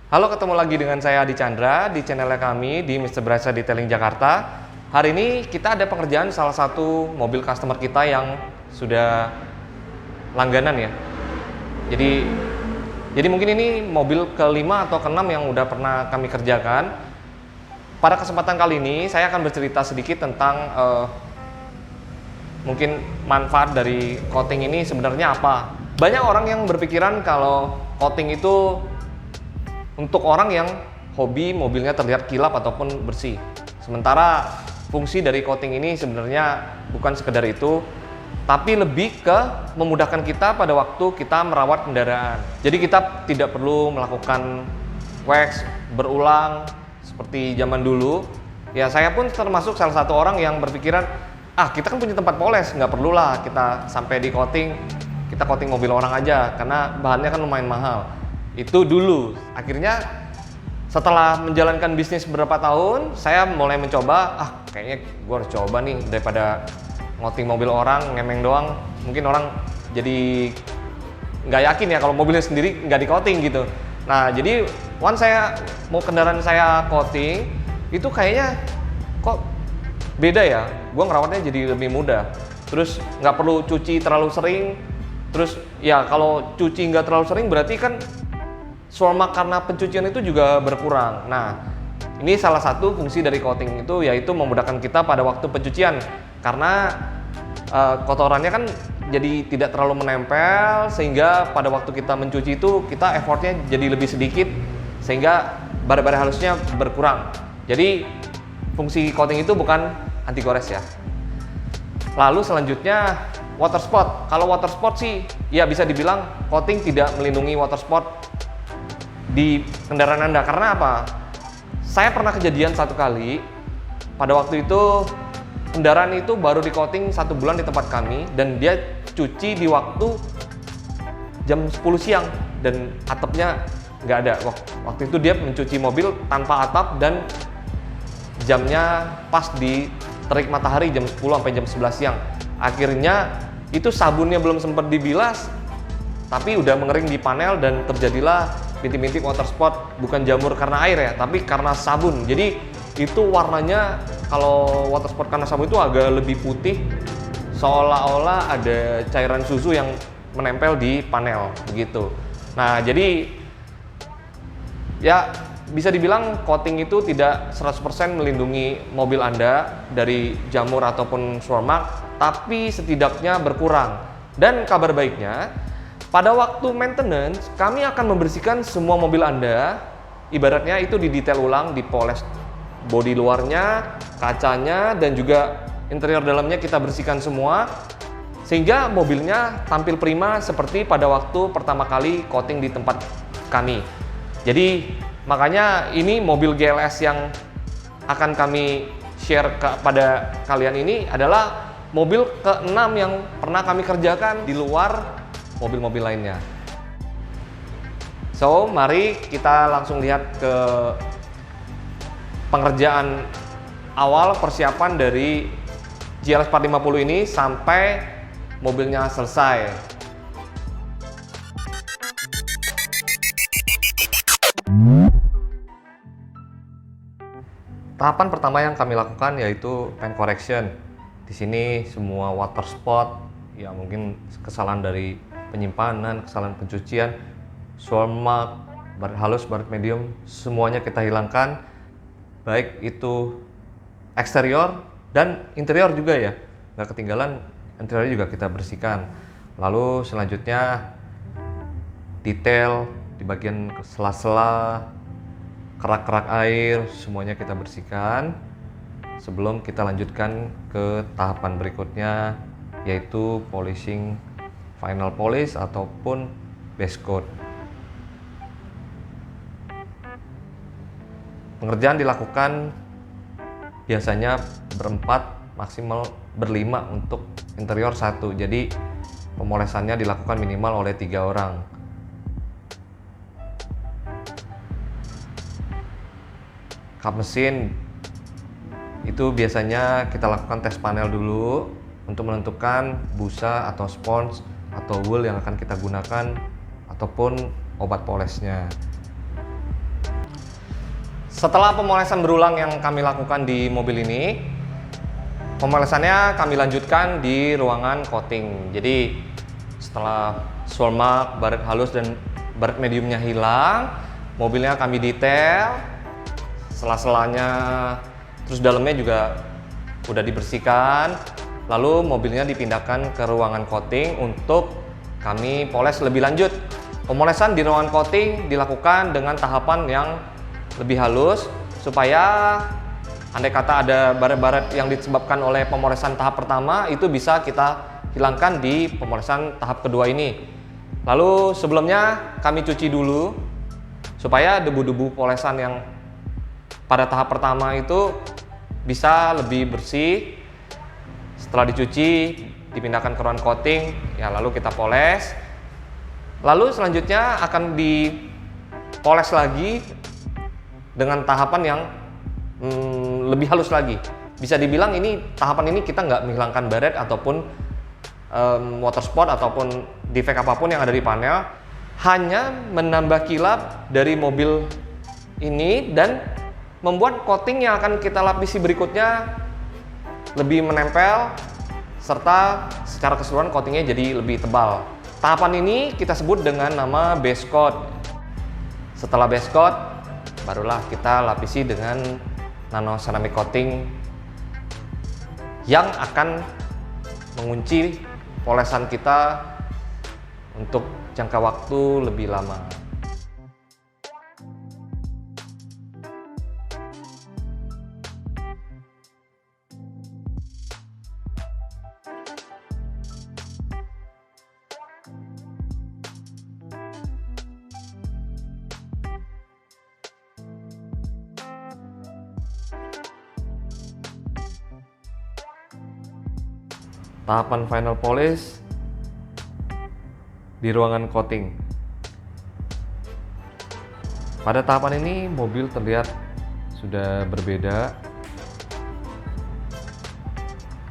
Halo, ketemu lagi dengan saya Adi Chandra di channelnya kami di Mr. Brasa Detailing Jakarta. Hari ini kita ada pengerjaan salah satu mobil customer kita yang sudah langganan ya. Jadi mungkin ini mobil ke-5 atau ke-6 yang udah pernah kami kerjakan. Pada kesempatan kali ini saya akan bercerita sedikit tentang mungkin manfaat dari coating ini sebenarnya apa. Banyak orang yang berpikiran kalau coating itu untuk orang yang hobi mobilnya terlihat kilap ataupun bersih. Sementara fungsi dari coating ini sebenarnya bukan sekedar itu, tapi lebih ke memudahkan kita pada waktu kita merawat kendaraan. Jadi kita tidak perlu melakukan wax berulang seperti zaman dulu. Ya, saya pun termasuk salah satu orang yang berpikiran, kita kan punya tempat poles, nggak perlulah kita sampai di coating, kita coating mobil orang aja karena bahannya kan lumayan mahal. Itu dulu. Akhirnya setelah menjalankan bisnis beberapa tahun, saya mulai mencoba, kayaknya gue harus coba nih, daripada ngoting mobil orang, ngemeng doang. Mungkin orang jadi nggak yakin ya kalau mobilnya sendiri nggak di coating gitu. Nah, jadi once saya mau kendaraan saya coating, itu kayaknya kok beda ya. Gue ngerawatnya jadi lebih mudah. Terus nggak perlu cuci terlalu sering. Terus ya kalau cuci nggak terlalu sering berarti kan swarmak karena pencucian itu juga berkurang. Nah, ini salah satu fungsi dari coating itu, yaitu memudahkan kita pada waktu pencucian. Karena kotorannya kan jadi tidak terlalu menempel, sehingga pada waktu kita mencuci itu kita effortnya jadi lebih sedikit, sehingga bara-bara halusnya berkurang. Jadi fungsi coating itu bukan anti gores ya. Lalu selanjutnya water spot. Kalau water spot sih ya bisa dibilang coating tidak melindungi water spot di kendaraan Anda. Karena apa? Saya pernah kejadian satu kali, pada waktu itu kendaraan itu baru di coating 1 bulan di tempat kami, dan dia cuci di waktu jam 10 siang dan atapnya nggak ada. Waktu itu dia mencuci mobil tanpa atap dan jamnya pas di terik matahari jam 10 sampai jam 11 siang. Akhirnya itu sabunnya belum sempat dibilas, tapi udah mengering di panel dan terjadilah bintik-bintik water spot. Bukan jamur karena air ya, tapi karena sabun. Jadi itu warnanya, kalau water spot karena sabun itu agak lebih putih, seolah-olah ada cairan susu yang menempel di panel begitu. Nah, jadi ya bisa dibilang coating itu tidak 100% melindungi mobil Anda dari jamur ataupun swarmak, tapi setidaknya berkurang. Dan kabar baiknya, pada waktu maintenance, kami akan membersihkan semua mobil Anda. Ibaratnya itu didetail ulang, dipoles bodi luarnya, kacanya, dan juga interior dalamnya kita bersihkan semua, sehingga mobilnya tampil prima seperti pada waktu pertama kali coating di tempat kami. Jadi makanya ini mobil GLS yang akan kami share kepada kalian ini adalah mobil ke-6 yang pernah kami kerjakan di luar mobil-mobil lainnya. So, mari kita langsung lihat ke pengerjaan awal persiapan dari GLS 450 ini sampai mobilnya selesai. Tahapan pertama yang kami lakukan yaitu paint correction. Di sini semua water spot, ya mungkin kesalahan dari penyimpanan, kesalahan pencucian, swarmak, baret halus, baret medium, semuanya kita hilangkan, baik itu eksterior dan interior juga ya, nggak ketinggalan, interior juga kita bersihkan. Lalu selanjutnya detail di bagian sela-sela, kerak-kerak air, semuanya kita bersihkan sebelum kita lanjutkan ke tahapan berikutnya, yaitu polishing, final polish ataupun base coat. Pengerjaan dilakukan biasanya berempat, maksimal berlima untuk interior 1. Jadi pemolesannya dilakukan minimal oleh 3 orang. Kap mesin itu biasanya kita lakukan tes panel dulu untuk menentukan busa atau spons atau wool yang akan kita gunakan ataupun obat polesnya. Setelah pemolesan berulang yang kami lakukan di mobil ini, pemolesannya kami lanjutkan di ruangan coating. Jadi setelah swirl mark, baret halus dan baret mediumnya hilang, mobilnya kami detail, sela-selanya, terus dalamnya juga udah dibersihkan. Lalu mobilnya dipindahkan ke ruangan coating untuk kami poles lebih lanjut. Pemolesan di ruangan coating dilakukan dengan tahapan yang lebih halus supaya andai kata ada baret-baret yang disebabkan oleh pemolesan tahap pertama itu bisa kita hilangkan di pemolesan tahap kedua ini. Lalu sebelumnya kami cuci dulu supaya debu-debu polesan yang pada tahap pertama itu bisa lebih bersih. Setelah dicuci, dipindahkan ke ruangan coating, ya lalu kita poles. Lalu selanjutnya akan dipoles lagi dengan tahapan yang lebih halus lagi. Bisa dibilang ini tahapan ini kita nggak menghilangkan baret ataupun water spot ataupun defect apapun yang ada di panel, hanya menambah kilap dari mobil ini dan membuat coating yang akan kita lapisi berikutnya lebih menempel serta secara keseluruhan coatingnya jadi lebih tebal. Tahapan ini kita sebut dengan nama base coat. Setelah base coat, barulah kita lapisi dengan nano ceramic coating yang akan mengunci polesan kita untuk jangka waktu lebih lama. Tahapan final polish di ruangan coating. Pada tahapan ini mobil terlihat sudah berbeda.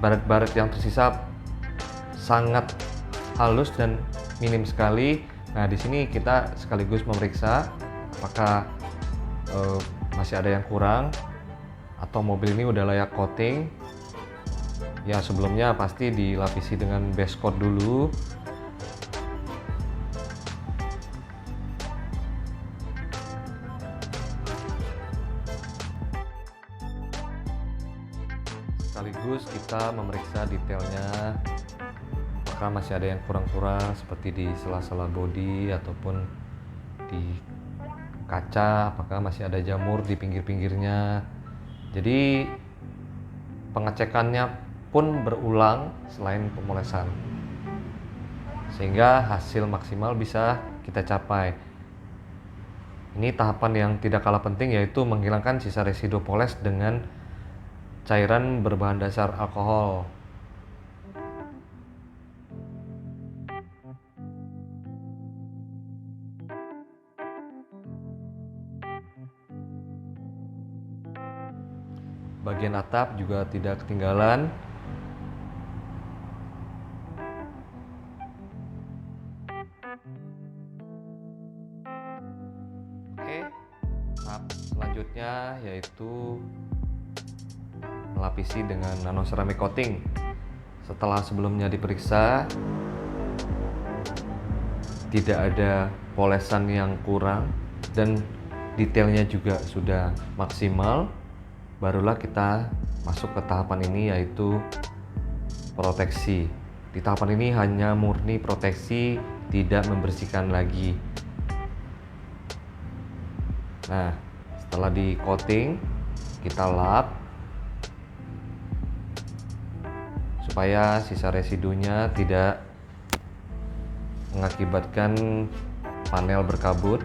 Baret-baret yang tersisa sangat halus dan minim sekali. Nah, di sini kita sekaligus memeriksa apakah masih ada yang kurang atau mobil ini udah layak coating. Ya, sebelumnya pasti dilapisi dengan base coat dulu. Sekaligus kita memeriksa detailnya, apakah masih ada yang kurang-kurang seperti di sela-sela bodi ataupun di kaca, apakah masih ada jamur di pinggir-pinggirnya. Jadi pengecekannya pun berulang selain pemolesan, sehingga hasil maksimal bisa kita capai. Ini tahapan yang tidak kalah penting, yaitu menghilangkan sisa residu poles dengan cairan berbahan dasar alkohol. Bagian atap juga tidak ketinggalan. Tahap selanjutnya yaitu melapisi dengan nano ceramic coating. Setelah sebelumnya diperiksa tidak ada polesan yang kurang dan detailnya juga sudah maksimal, barulah kita masuk ke tahapan ini, yaitu proteksi. Di tahapan ini hanya murni proteksi, tidak membersihkan lagi. Nah, setelah di coating, kita lap supaya sisa residunya tidak mengakibatkan panel berkabut.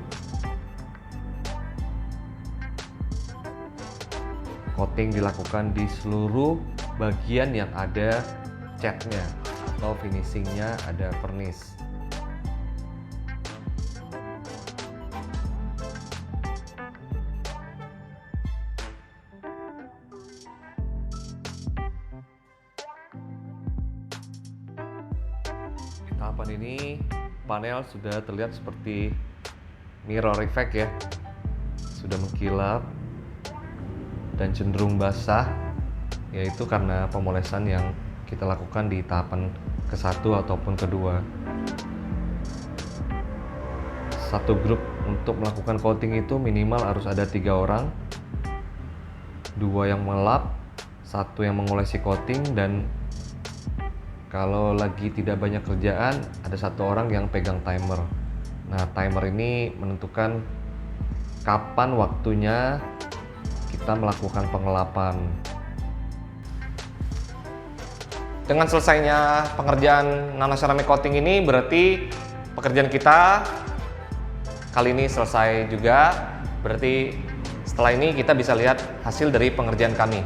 Coating dilakukan di seluruh bagian yang ada catnya atau finishingnya ada vernis. Di tahapan ini panel sudah terlihat seperti mirror effect ya, sudah mengkilap. dan cenderung basah, yaitu karena pemolesan yang kita lakukan di tahapan ke-1 ataupun kedua. Satu grup untuk melakukan coating itu minimal harus ada 3 orang, 2 yang melap, 1 yang mengolesi coating, dan kalau lagi tidak banyak kerjaan ada 1 orang yang pegang timer. Nah, timer ini menentukan kapan waktunya kita melakukan pengelapan. Dengan selesainya pengerjaan nanoceramic coating ini berarti pekerjaan kita kali ini selesai juga. Berarti setelah ini kita bisa lihat hasil dari pengerjaan kami.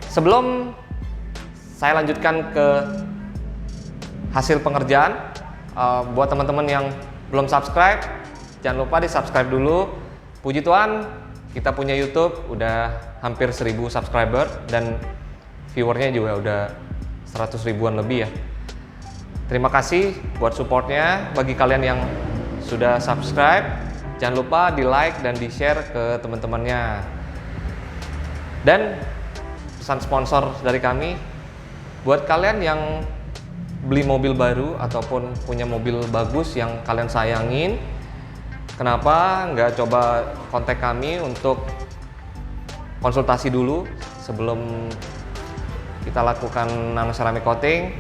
Sebelum saya lanjutkan ke hasil pengerjaan, buat teman-teman yang belum subscribe, jangan lupa di subscribe dulu. Puji Tuhan, kita punya YouTube udah hampir 1000 subscriber dan viewernya juga udah 100 ribuan lebih ya. Terima kasih buat supportnya. Bagi kalian yang sudah subscribe, jangan lupa di like dan di share ke teman-temannya. Dan pesan sponsor dari kami, buat kalian yang beli mobil baru ataupun punya mobil bagus yang kalian sayangin, kenapa nggak coba kontak kami untuk konsultasi dulu sebelum kita lakukan nanoceramic coating.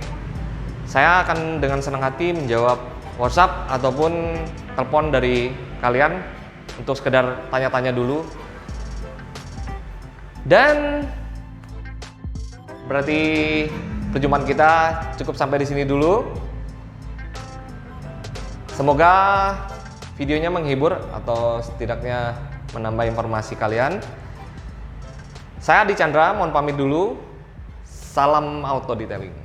Saya akan dengan senang hati menjawab WhatsApp ataupun telepon dari kalian untuk sekedar tanya-tanya dulu. Dan berarti perjumpaan kita cukup sampai di sini dulu. Semoga videonya menghibur atau setidaknya menambah informasi kalian. Saya Adi Chandra, mohon pamit dulu. Salam auto detailing.